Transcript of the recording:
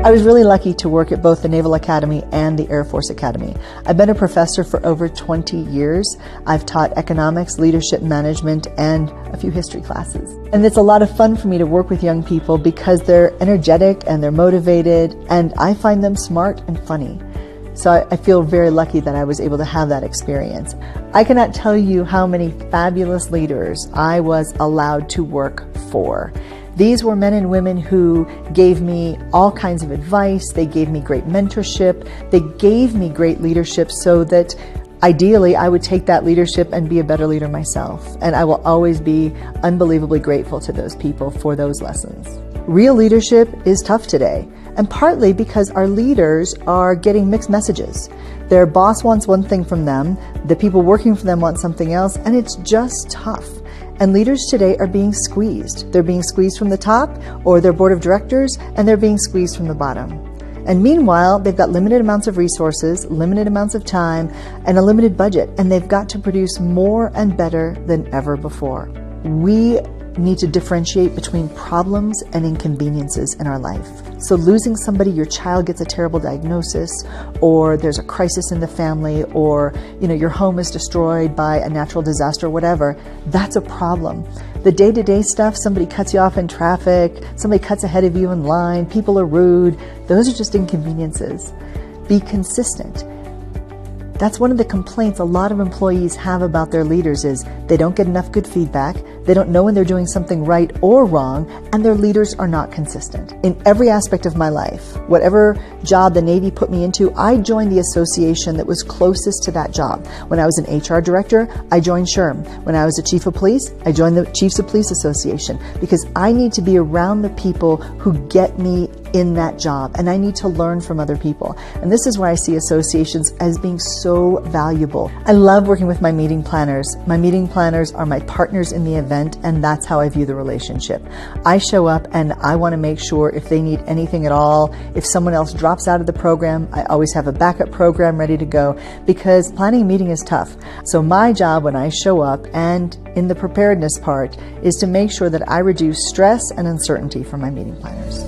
I was really lucky to work at both the Naval Academy and the Air Force Academy. I've been a professor for over 20 years. I've taught economics, leadership management, and a few history classes. And it's a lot of fun for me to work with young people because they're energetic and they're motivated, and I find them smart and funny. So I feel very lucky that I was able to have that experience. I cannot tell you how many fabulous leaders I was allowed to work for. These were men and women who gave me all kinds of advice. They gave me great mentorship. They gave me great leadership so that ideally I would take that leadership and be a better leader myself. And I will always be unbelievably grateful to those people for those lessons. Real leadership is tough today, and partly because our leaders are getting mixed messages. Their boss wants one thing from them, the people working for them want something else, and it's just tough. And leaders today are being squeezed. They're being squeezed from the top or their board of directors, and they're being squeezed from the bottom. And meanwhile, they've got limited amounts of resources, limited amounts of time, and a limited budget, and they've got to produce more and better than ever before. We need to differentiate between problems and inconveniences in our life. So losing somebody, your child gets a terrible diagnosis, or there's a crisis in the family, or your home is destroyed by a natural disaster or whatever, that's a problem. The day-to-day stuff, somebody cuts you off in traffic, somebody cuts ahead of you in line, people are rude, those are just inconveniences. Be consistent. That's one of the complaints a lot of employees have about their leaders is they don't get enough good feedback, they don't know when they're doing something right or wrong, and their leaders are not consistent. In every aspect of my life, whatever job the Navy put me into, I joined the association that was closest to that job. When I was an HR director, I joined SHRM. When I was a chief of police, I joined the Chiefs of Police Association because I need to be around the people who get me in that job, and I need to learn from other people. And this is why I see associations as being so valuable. I love working with my meeting planners. My meeting planners are my partners in the event, and that's how I view the relationship. I show up and I want to make sure if they need anything at all, if someone else drops out of the program, I always have a backup program ready to go because planning a meeting is tough. So my job when I show up and in the preparedness part is to make sure that I reduce stress and uncertainty for my meeting planners.